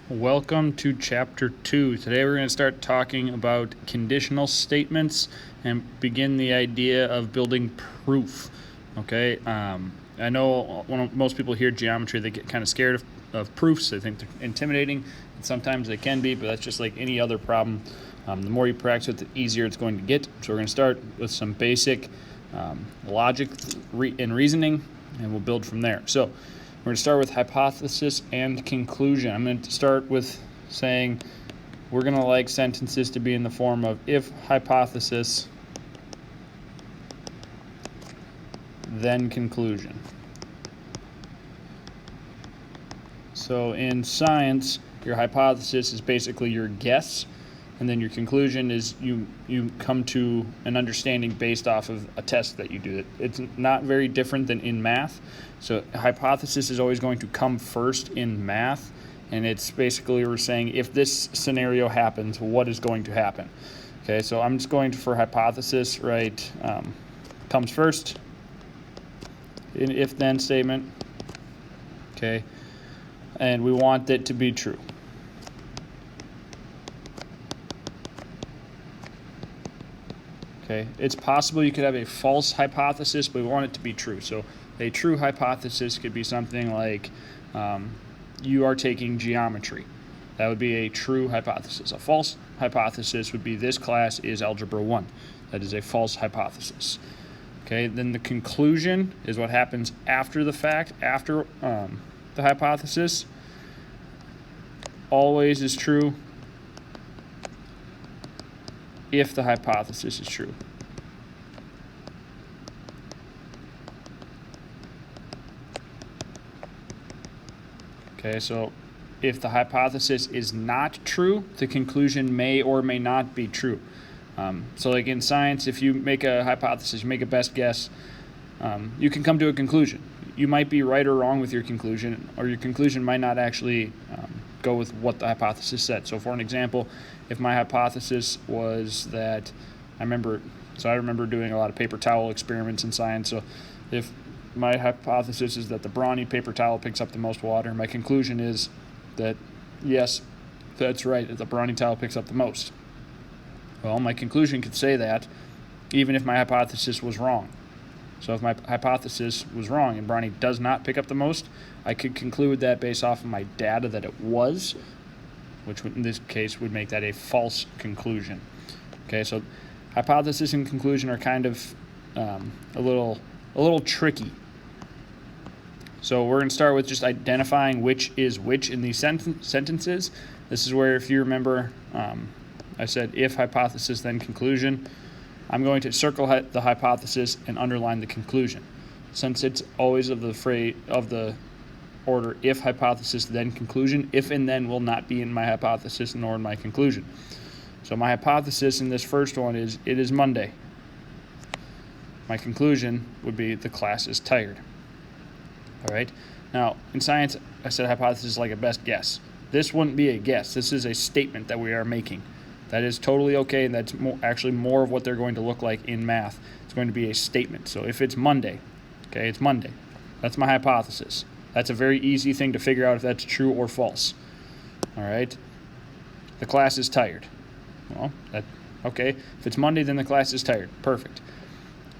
Welcome to Chapter 2. Today we're going to start talking about conditional statements and begin the idea of building proof. Okay, I know when most people hear geometry, they get kind of scared of proofs. They think they're intimidating, and sometimes they can be, but that's just like any other problem. The more you practice it, the easier it's going to get. So we're going to start with some basic logic and reasoning, and we'll build from there. So we're going to start with hypothesis and conclusion. I'm going to start with saying we're going to like sentences to be in the form of if hypothesis, then conclusion. So in science, your hypothesis is basically your guess, and then your conclusion is you come to an understanding based off of a test that you do. It's not very different than in math. So a hypothesis is always going to come first in math, and it's basically we're saying if this scenario happens, what is going to happen? Okay, so I'm just going to, for hypothesis, write comes first, an if-then statement, okay, and we want it to be true. Okay, it's possible you could have a false hypothesis, but we want it to be true. So a true hypothesis could be something like you are taking geometry. That would be a true hypothesis. A false hypothesis would be this class is Algebra 1. That is a false hypothesis. Okay, then the conclusion is what happens after the fact, after the hypothesis. Always is true if the hypothesis is true. Okay, so if the hypothesis is not true, the conclusion may or may not be true. So like in science, if you make a hypothesis, you make a best guess, you can come to a conclusion. You might be right or wrong with your conclusion, or your conclusion might not actually go with what the hypothesis said. So for an example, if my hypothesis was that, I remember doing a lot of paper towel experiments in science. So if my hypothesis is that the brawny paper towel picks up the most water, my conclusion is that, yes, that's right, that the brawny towel picks up the most. Well, my conclusion could say that even if my hypothesis was wrong. So if my hypothesis was wrong and brawny does not pick up the most, I could conclude that based off of my data that it was, which in this case would make that a false conclusion. Okay, so hypothesis and conclusion are kind of a little tricky. So we're going to start with just identifying which is which in these sentences. This is where, if you remember, I said if hypothesis, then conclusion. I'm going to circle the hypothesis and underline the conclusion. Since it's always of the order if hypothesis, then conclusion, if and then will not be in my hypothesis nor in my conclusion. So my hypothesis in this first one is it is Monday. My conclusion would be the class is tired. All right. Now, in science, I said hypothesis is like a best guess. This wouldn't be a guess. This is a statement that we are making. That is totally okay, and that's actually more of what they're going to look like in math. It's going to be a statement. So if it's Monday, okay, it's Monday. That's my hypothesis. That's a very easy thing to figure out if that's true or false. All right. The class is tired. Well, okay. If it's Monday, then the class is tired. Perfect.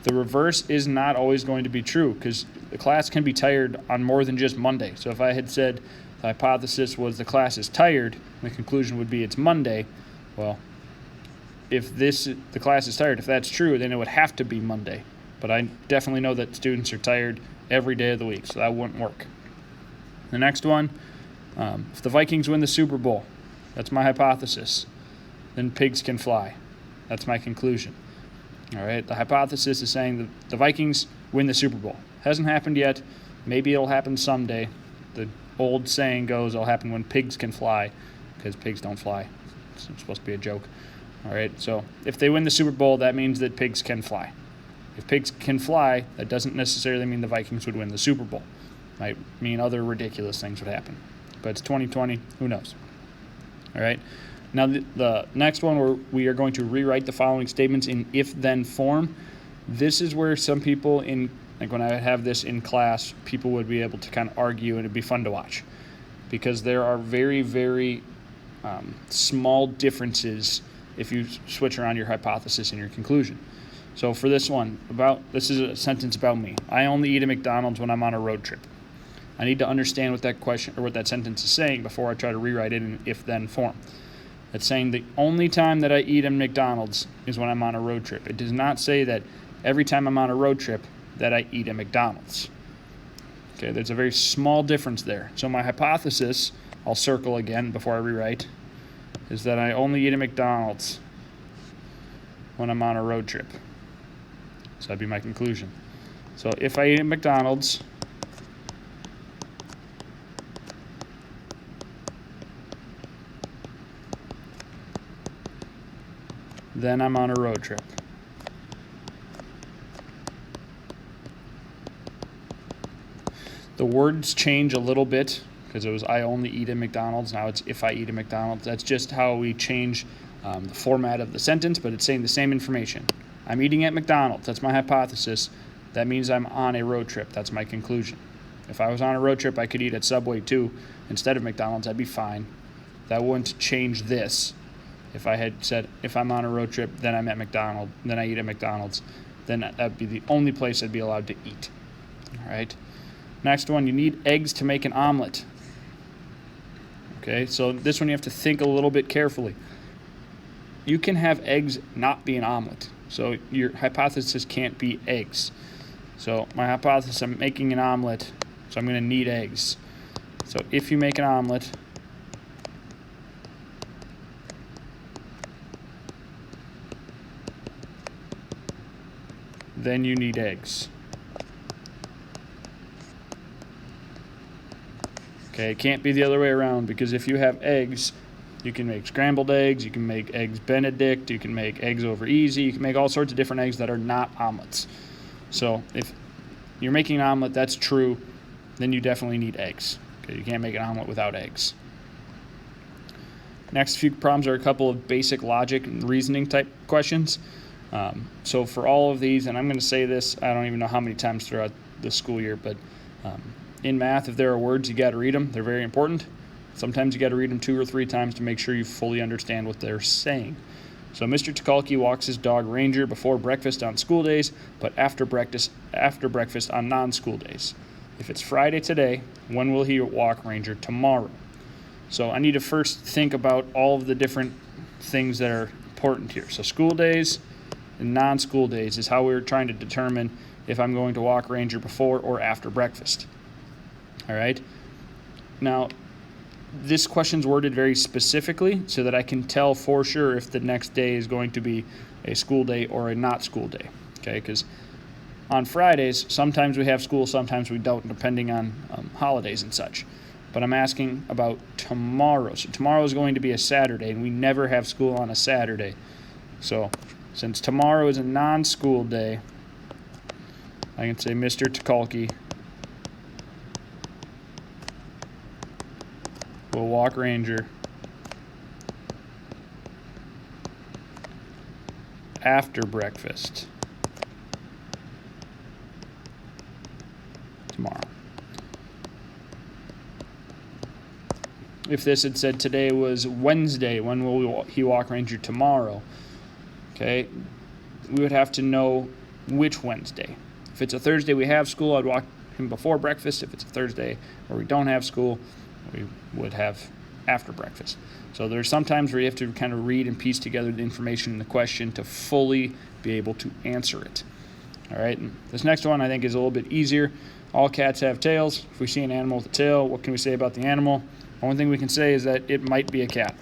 The reverse is not always going to be true because the class can be tired on more than just Monday. So if I had said the hypothesis was the class is tired, the conclusion would be it's Monday. Well, if the class is tired, if that's true, then it would have to be Monday. But I definitely know that students are tired every day of the week, so that wouldn't work. The next one, if the Vikings win the Super Bowl, that's my hypothesis, then pigs can fly. That's my conclusion. All right, the hypothesis is saying that the Vikings win the Super Bowl. Hasn't happened yet. Maybe it'll happen someday. The old saying goes it'll happen when pigs can fly, because pigs don't fly. It's supposed to be a joke. All right, so if they win the Super Bowl, that means that pigs can fly. If pigs can fly, that doesn't necessarily mean the Vikings would win the Super Bowl. It might mean other ridiculous things would happen. But it's 2020, who knows? All right, now the next one, we are going to rewrite the following statements in if-then form. This is where some people like when I have this in class, people would be able to kind of argue and it'd be fun to watch. because there are very, very small differences if you switch around your hypothesis and your conclusion. So for this one, this is a sentence about me. I only eat at McDonald's when I'm on a road trip. I need to understand what that question or what that sentence is saying before I try to rewrite it in if-then form. It's saying the only time that I eat at McDonald's is when I'm on a road trip. It does not say that every time I'm on a road trip that I eat at McDonald's. Okay, there's a very small difference there. So my hypothesis, I'll circle again before I rewrite, is that I only eat at McDonald's when I'm on a road trip. So that'd be my conclusion. So if I eat at McDonald's, then I'm on a road trip. The words change a little bit because it was I only eat at McDonald's. Now it's if I eat at McDonald's. That's just how we change the format of the sentence, but it's saying the same information. I'm eating at McDonald's. That's my hypothesis. That means I'm on a road trip. That's my conclusion. If I was on a road trip, I could eat at Subway too instead of McDonald's. I'd be fine. That wouldn't change this. If I had said if I'm on a road trip, then I'm at McDonald's, then I eat at McDonald's, then that'd be the only place I'd be allowed to eat. All right. Next one, you need eggs to make an omelet. Okay, so this one you have to think a little bit carefully. You can have eggs not be an omelet. So your hypothesis can't be eggs. So my hypothesis, I'm making an omelet, so I'm going to need eggs. So if you make an omelet, then you need eggs. Okay, it can't be the other way around, because if you have eggs, you can make scrambled eggs, you can make eggs Benedict, you can make eggs over easy, you can make all sorts of different eggs that are not omelets. So if you're making an omelet, that's true, then you definitely need eggs. Okay, you can't make an omelet without eggs. Next few problems are a couple of basic logic and reasoning type questions. So for all of these, and I'm going to say this, I don't even know how many times throughout the school year, but in math, if there are words, you got to read them. They're very important. Sometimes you got to read them 2 or 3 times to make sure you fully understand what they're saying. So Mr. Tukalki walks his dog Ranger before breakfast on school days, but after breakfast on non-school days. If it's Friday today, when will he walk Ranger tomorrow? So I need to first think about all of the different things that are important here. So school days and non-school days is how we're trying to determine if I'm going to walk Ranger before or after breakfast. All right. Now, this question's worded very specifically so that I can tell for sure if the next day is going to be a school day or a not school day. Okay, because on Fridays, sometimes we have school, sometimes we don't, depending on holidays and such. But I'm asking about tomorrow. So tomorrow is going to be a Saturday, and we never have school on a Saturday. So since tomorrow is a non-school day, I can say Mr. Tukalki will walk Ranger after breakfast tomorrow. If this had said today was Wednesday, when will he walk Ranger tomorrow? Okay, we would have to know which Wednesday. If it's a Thursday we have school, I'd walk him before breakfast. If it's a Thursday where we don't have school, we would have after breakfast. So there's sometimes where you have to kind of read and piece together the information in the question to fully be able to answer it. All right, and this next one I think is a little bit easier. All cats have tails. If we see an animal with a tail, what can we say about the animal? The only thing we can say is that it might be a cat.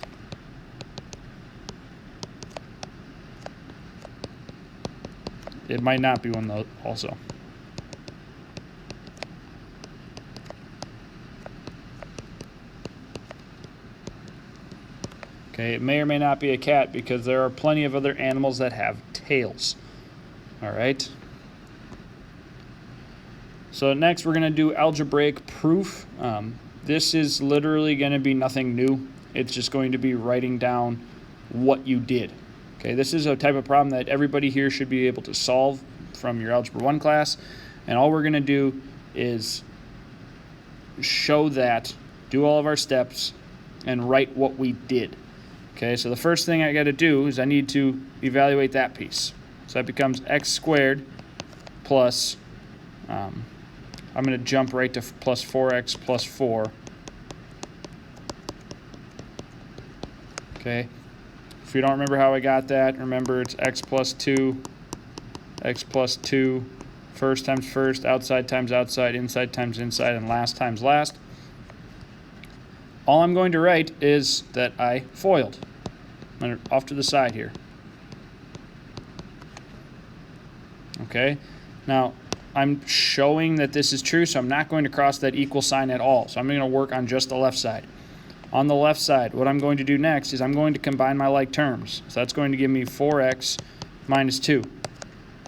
It might not be one though also. Okay, it may or may not be a cat because there are plenty of other animals that have tails. All right. So next we're going to do algebraic proof. This is literally going to be nothing new. It's just going to be writing down what you did. Okay, this is a type of problem that everybody here should be able to solve from your Algebra 1 class. And all we're going to do is show that do all of our steps, and write what we did. Okay, so the first thing I got to do is I need to evaluate that piece. So that becomes x squared plus, I'm going to jump right to plus 4x plus 4. Okay, if you don't remember how I got that, remember it's x plus 2, first times first, outside times outside, inside times inside, and last times last. All I'm going to write is that I FOILed. Off to the side here. Okay, now I'm showing that this is true, so I'm not going to cross that equal sign at all. So I'm going to work on just the left side. On the left side, what I'm going to do next is I'm going to combine my like terms. So that's going to give me 4x minus 2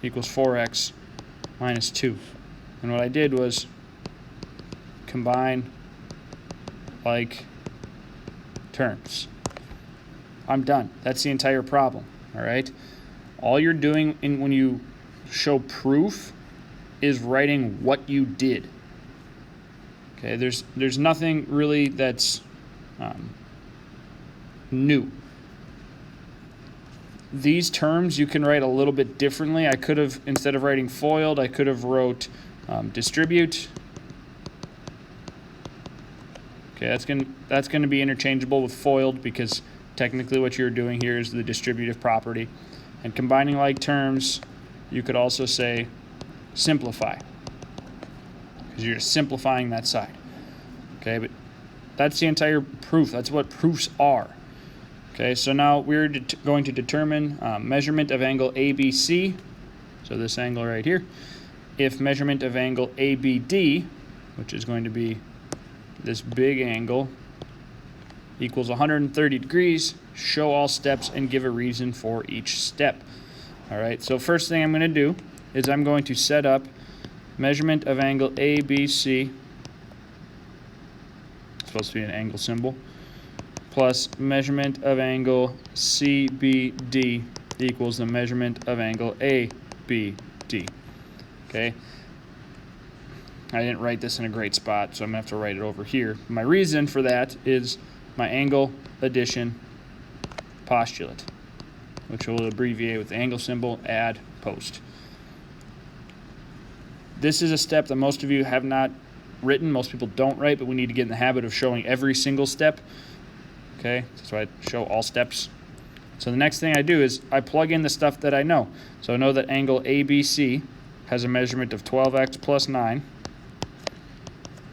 equals 4x minus 2. And what I did was combine like terms. I'm done. That's the entire problem. All right. All you're doing when you show proof is writing what you did. Okay. There's nothing really that's new. These terms you can write a little bit differently. I could have, instead of writing FOILed, I could have wrote distribute. Okay, that's going to be interchangeable with FOILed because technically what you're doing here is the distributive property. And combining like terms, you could also say simplify because you're just simplifying that side. Okay, but that's the entire proof. That's what proofs are. Okay, so now we're going to determine measurement of angle ABC, so this angle right here, if measurement of angle ABD, which is going to be this big angle, equals 130 degrees, show all steps and give a reason for each step. All right, so first thing I'm going to do is I'm going to set up measurement of angle ABC, it's supposed to be an angle symbol, plus measurement of angle CBD equals the measurement of angle ABD. Okay. I didn't write this in a great spot, so I'm going to have to write it over here. My reason for that is my angle addition postulate, which we'll abbreviate with the angle symbol, add, post. This is a step that most of you have not written. Most people don't write, but we need to get in the habit of showing every single step. Okay, so I show all steps. So the next thing I do is I plug in the stuff that I know. So I know that angle ABC has a measurement of 12x plus 9.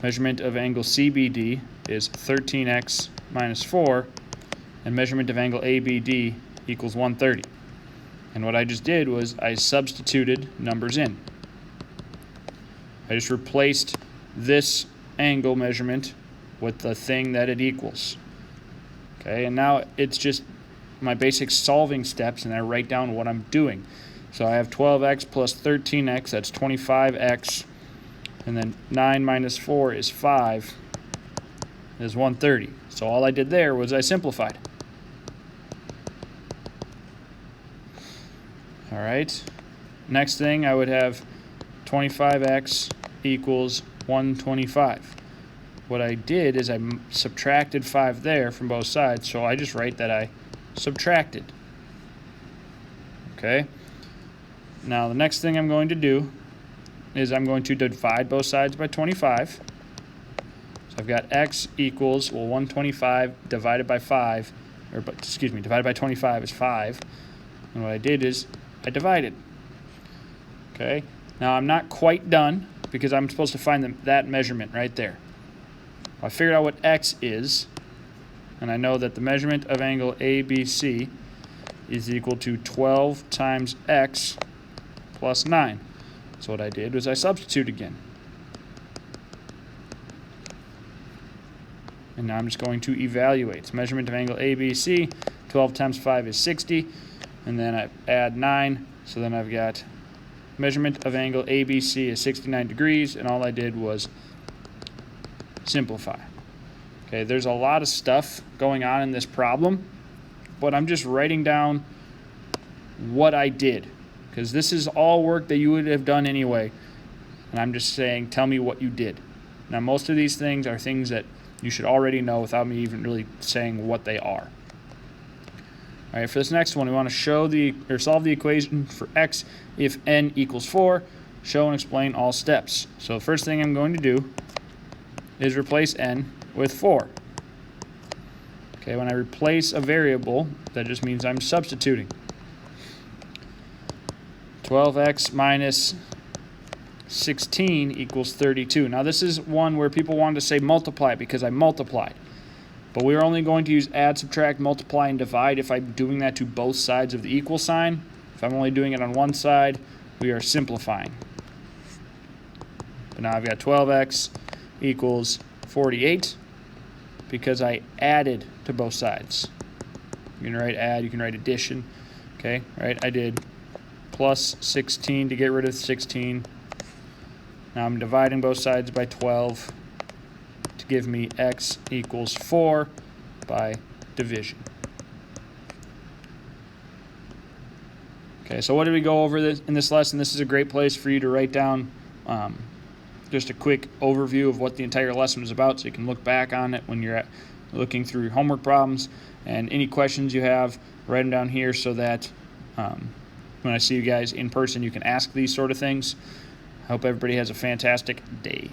Measurement of angle CBD is 13x minus 4. And measurement of angle ABD equals 130. And what I just did was I substituted numbers in. I just replaced this angle measurement with the thing that it equals. Okay, and now it's just my basic solving steps, and I write down what I'm doing. So I have 12x plus 13x, that's 25x, and then 9 minus 4 is 5, is 130. So all I did there was I simplified. All right, next thing I would have 25x equals 125. What I did is I subtracted 5 there from both sides, so I just write that I subtracted. Okay? Now the next thing I'm going to do is I'm going to divide both sides by 25. So I've got x equals, 125 divided by 5, divided by 25 is 5. And what I did is I divided. Okay? Now I'm not quite done because I'm supposed to find that measurement right there. I figured out what x is, and I know that the measurement of angle ABC is equal to 12 times x plus 9. So what I did was I substitute again. And now I'm just going to evaluate. So measurement of angle ABC, 12 times 5 is 60, and then I add 9, so then I've got measurement of angle ABC is 69 degrees, and all I did was simplify. Okay, there's a lot of stuff going on in this problem, but I'm just writing down what I did because this is all work that you would have done anyway, and I'm just saying, tell me what you did. Now, most of these things are things that you should already know without me even really saying what they are. All right, for this next one, we want to solve the equation for x if n equals 4. Show and explain all steps. So the first thing I'm going to do is replace n with 4. Okay, when I replace a variable, that just means I'm substituting. 12x minus 16 equals 32. Now this is one where people wanted to say multiply because I multiplied. But we're only going to use add, subtract, multiply, and divide if I'm doing that to both sides of the equal sign. If I'm only doing it on one side, we are simplifying. But now I've got 12x equals 48 because I added to both sides. You can write add, you can write addition. Okay, right? I did plus 16 to get rid of 16. Now I'm dividing both sides by 12 to give me x equals 4 by division. Okay, so what did we go over in this lesson? This is a great place for you to write down just a quick overview of what the entire lesson was about, so you can look back on it when you're looking through your homework problems. And any questions you have, write them down here so that when I see you guys in person, you can ask these sort of things. I hope everybody has a fantastic day.